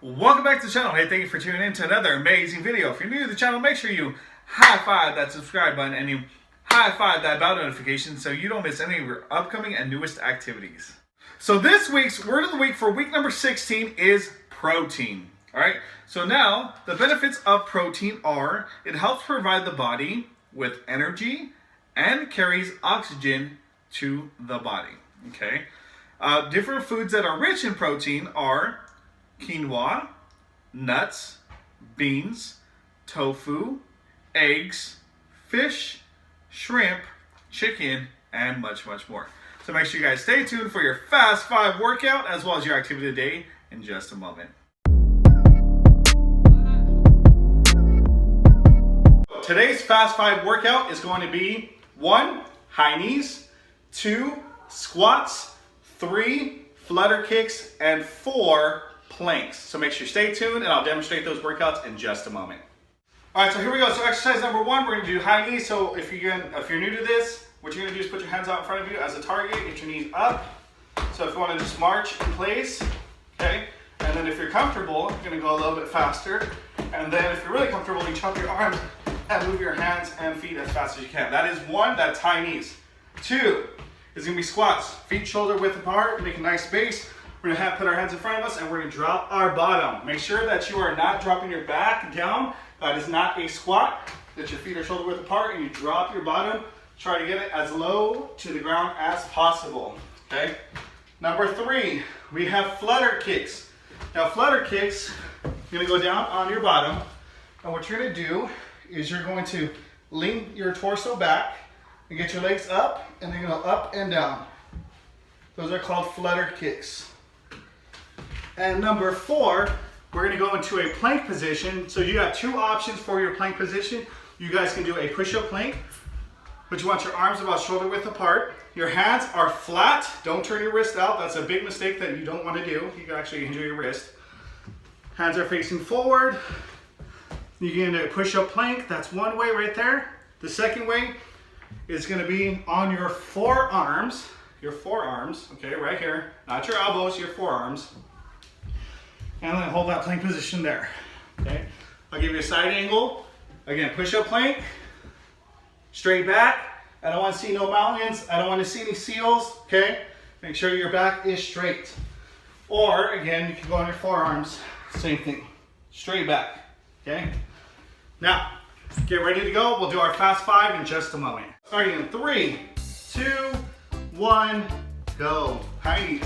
Welcome back to the channel. Hey, thank you for tuning in to another amazing video. If you're new to the channel, make sure you high-five that subscribe button and you high-five that bell notification so you don't miss any of your upcoming and newest activities. So this week's word of the week for week number 16 is protein. All right, so now the benefits of protein are it helps provide the body with energy and carries oxygen to the body. Okay, different foods that are rich in protein are quinoa, nuts, beans, tofu, eggs, fish, shrimp, chicken, and much more. So make sure you guys stay tuned for your Fast 5 workout as well as your activity today in just a moment. Today's Fast 5 workout is going to be 1. High knees, 2. Squats, 3. Flutter kicks, and 4. Planks. So make sure you stay tuned and I'll demonstrate those workouts in just a moment. All right, so here we go. So exercise number 1, we're going to do high knees. So if you're new to this, what you're going to do is put your hands out in front of you as a target, get your knees up. So if you want to just march in place, okay? And then if you're comfortable, you're going to go a little bit faster. And then if you're really comfortable, you chop your arms and move your hands and feet as fast as you can. That is 1, that's high knees. 2 is going to be squats. Feet shoulder width apart, make a nice base. We're going to put our hands in front of us and we're going to drop our bottom. Make sure that you are not dropping your back down. That is not a squat. That your feet are shoulder width apart and you drop your bottom. Try to get it as low to the ground as possible. Okay. Number 3, we have flutter kicks. Now flutter kicks, you're going to go down on your bottom. And what you're going to do is you're going to lean your torso back and get your legs up and then go up and down. Those are called flutter kicks. And number 4, we're going to go into a plank position. So you have 2 options for your plank position. You guys can do a push-up plank, but you want your arms about shoulder width apart. Your hands are flat. Don't turn your wrist out. That's a big mistake that you don't want to do. You can actually injure your wrist. Hands are facing forward. You can do a push-up plank. That's one way right there. The second way is going to be on your forearms. Your forearms, okay, right here. Not your elbows, your forearms. And then hold that plank position there, okay? I'll give you a side angle. Again, push-up plank, straight back. I don't want to see no mountains. I don't want to see any seals, okay? Make sure your back is straight. Or, again, you can go on your forearms, same thing, straight back, okay? Now, get ready to go. We'll do our Fast 5 in just a moment. Starting in 3, 2, 1, go. High knees.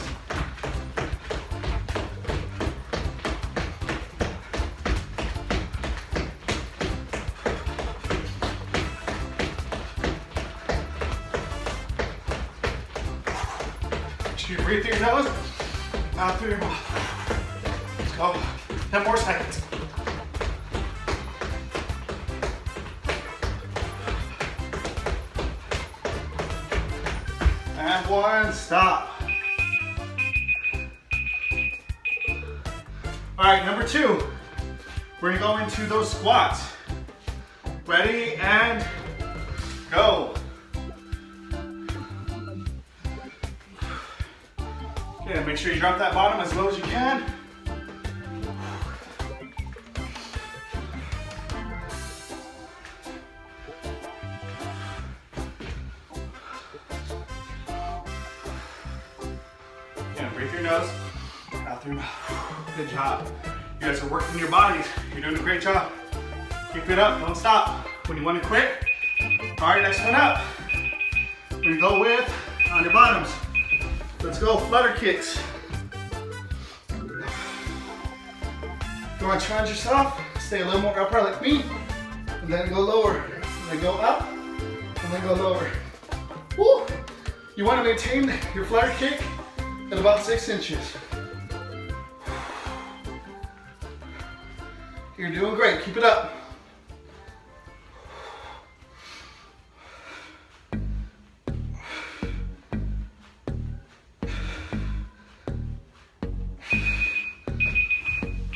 You breathe through your nose, out through your mouth. Let's go. 10 more seconds. And 1, stop. All right, number 2. We're gonna go into those squats. Ready, and go. Okay, make sure you drop that bottom as low as you can. Again, breathe through your nose, out through your mouth. Good job. You guys are working your bodies. You're doing a great job. Keep it up, don't stop. When you want to quit, all right, next one up. We're gonna go with on your bottoms. Let's go, flutter kicks. If you want to challenge yourself, stay a little more upright like me, and then go lower. And then go up, and then go lower. Woo! You want to maintain your flutter kick at about 6 inches. You're doing great, keep it up.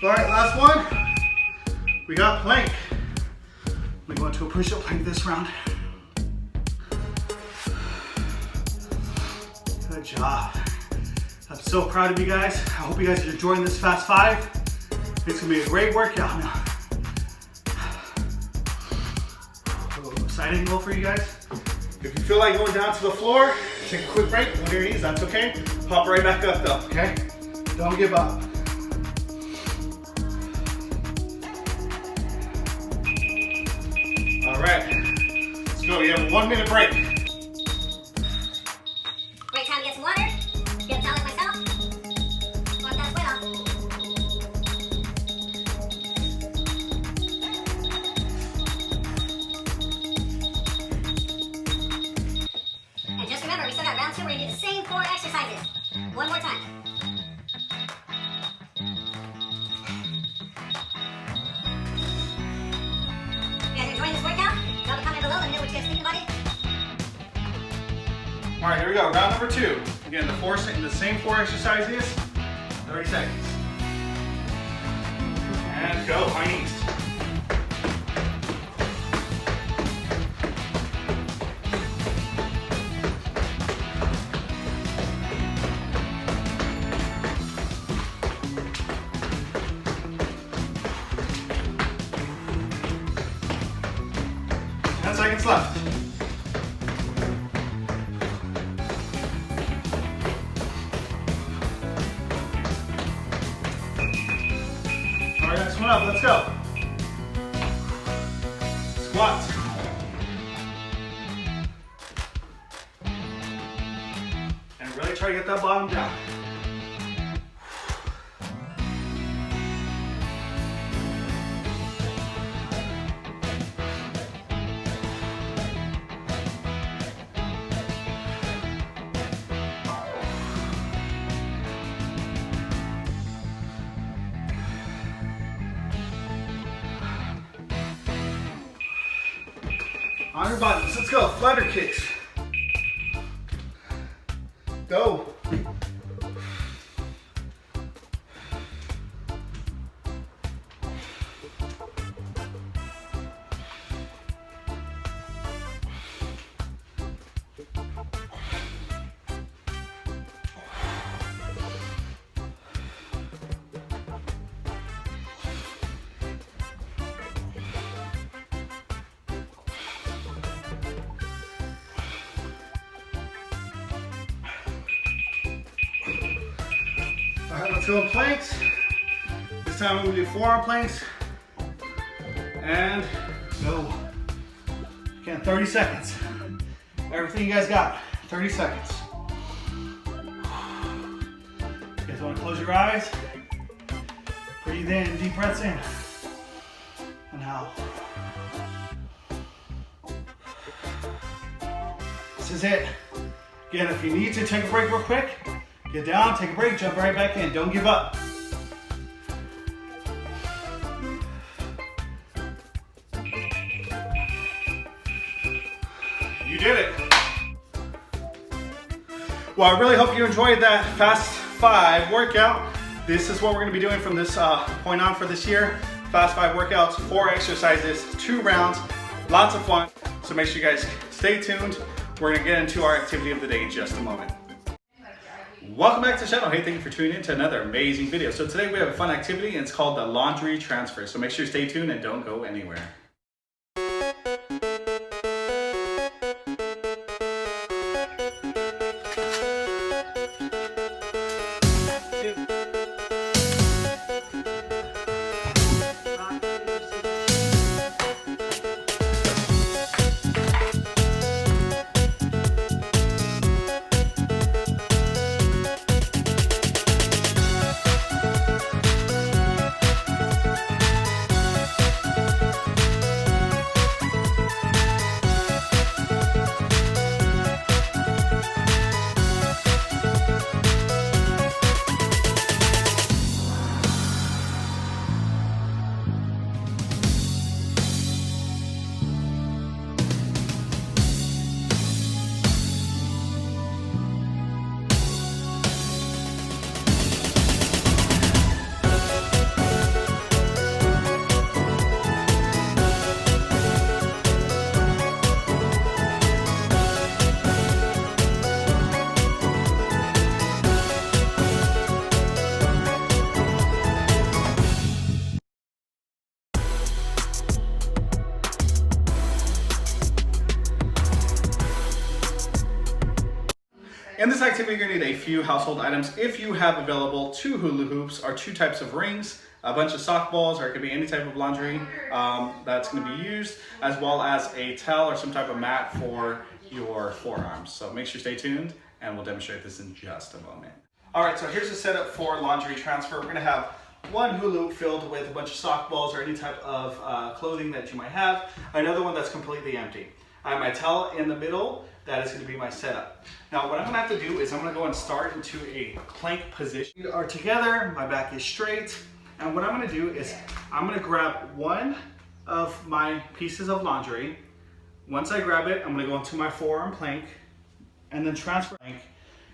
All right, last one. We got plank. We go into a push-up plank this round. Good job. I'm so proud of you guys. I hope you guys are enjoying this Fast 5. It's gonna be a great workout now. A little side angle for you guys. If you feel like going down to the floor, take a quick break on your knees, that's okay. Pop right back up though, okay? Don't give up. All right, let's go. You have a 1 minute break. Great time to get some water. Get a towel like myself. Wipe that sweat off. And just remember, we still got round 2. We're going to do the same 4 exercises. One more time. You guys enjoying this workout? Drop a comment below. Let me know what you guys think about it. All right, here we go. Round number 2. Again, the same 4 exercises, 30 seconds. And go, high knees. Seconds left. All right, next one up, let's go. Squats. And really try to get that bottom down. On your bottoms, let's go. Flutter kicks. Go. All right, let's go in planks. This time we're gonna do forearm planks. And go. Again, 30 seconds. Everything you guys got, 30 seconds. You guys wanna close your eyes? Breathe in, deep breaths in. And out. This is it. Again, if you need to take a break real quick, get down, take a break, jump right back in. Don't give up. You did it. Well, I really hope you enjoyed that Fast 5 workout. This is what we're going to be doing from this point on for this year. Fast 5 workouts, 4 exercises, 2 rounds, lots of fun. So make sure you guys stay tuned. We're going to get into our activity of the day in just a moment. Welcome back to the channel. Hey, thank you for tuning in to another amazing video. So today we have a fun activity and it's called the laundry transfer. So make sure you stay tuned and don't go anywhere. In this activity, you're gonna need a few household items. If you have available 2 hula hoops or 2 types of rings, a bunch of sock balls, or it could be any type of laundry that's gonna be used, as well as a towel or some type of mat for your forearms. So make sure you stay tuned and we'll demonstrate this in just a moment. All right, so here's the setup for laundry transfer. We're gonna have 1 hula hoop filled with a bunch of sock balls or any type of clothing that you might have. Another one that's completely empty. I have my towel in the middle. That is going to be my setup. Now what I'm going to have to do is I'm going to go and start into a plank position. We are together, my back is straight, and what I'm going to do is I'm going to grab one of my pieces of laundry. Once I grab it, I'm going to go into my forearm plank and then transfer plank,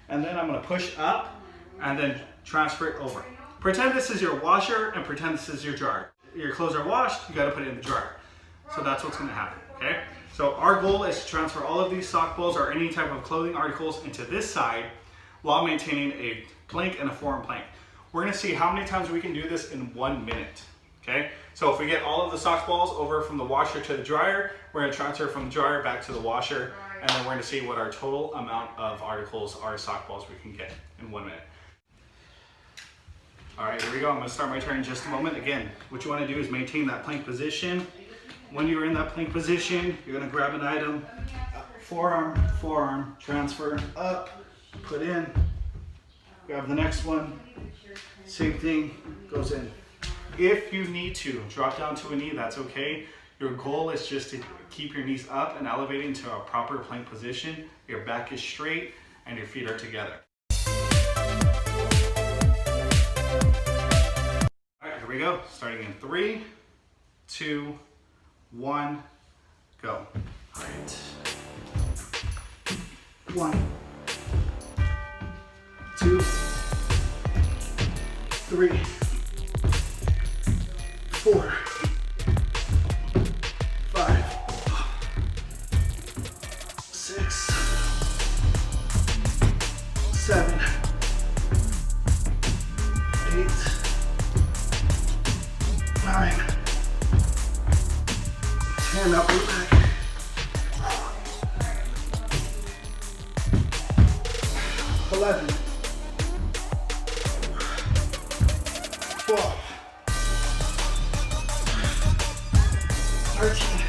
and then I'm going to push up and then transfer it over. Pretend this is your washer and pretend this is your dryer. Your clothes are washed, you got to put it in the dryer. So that's what's going to happen, okay? So our goal is to transfer all of these sock balls or any type of clothing articles into this side while maintaining a plank and a forearm plank. We're going to see how many times we can do this in 1 minute, okay? So if we get all of the sock balls over from the washer to the dryer, we're going to transfer from the dryer back to the washer, and then we're going to see what our total amount of articles or sock balls we can get in 1 minute. All right, here we go. I'm going to start my turn in just a moment. Again, what you want to do is maintain that plank position. When you're in that plank position, you're going to grab an item, forearm, forearm, transfer up, put in, grab the next one, same thing, goes in. If you need to drop down to a knee, that's okay. Your goal is just to keep your knees up and elevating to a proper plank position. Your back is straight and your feet are together. All right, here we go. Starting in 3, 2, 1, go. All right. 1, 2, 3, 4, 5, 6, 7, 8, 9, 10, up and back. 11, 12, 13,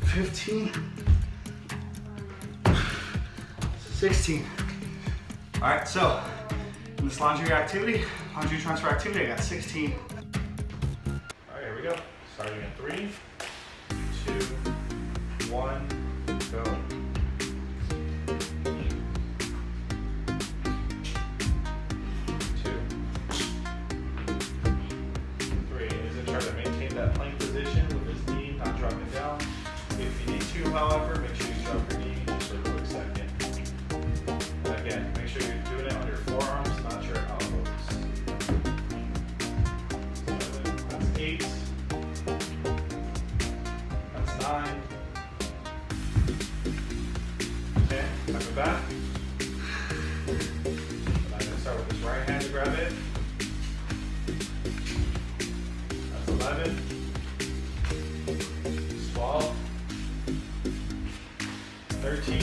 15, 16. All right, so in this laundry transfer activity, I got 16. All right, here we go. Starting in 3, 2, 1, go. 2, 3. He's gonna try to maintain that plank position with his knee not dropping down. If you need to, however, make sure you drop your knee just for a quick second. Again, make sure you're doing it on your forearms, not your elbows. 7, that's 8. That's 9. Okay, coming back. And I'm gonna start with this right hand to grab it. That's 11. 12. 13.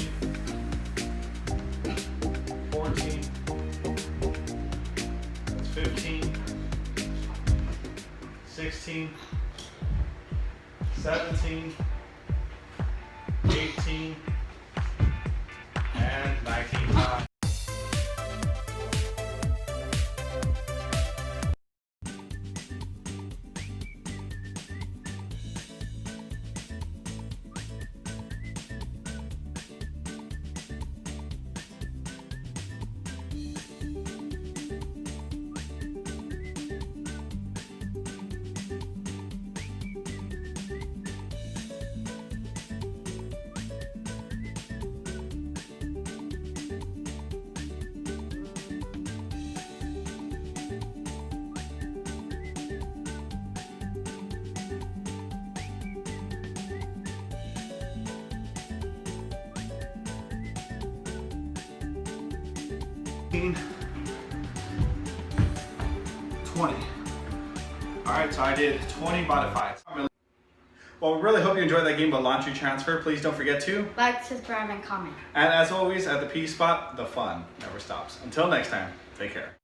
14, that's 15, 16, 17, 18, and 19. 20. All right, so I did 20 modifieds. Well, we really hope you enjoyed that game of launch and transfer. Please don't forget to like, subscribe, and comment. And as always, at the P spot, the fun never stops. Until next time, take care.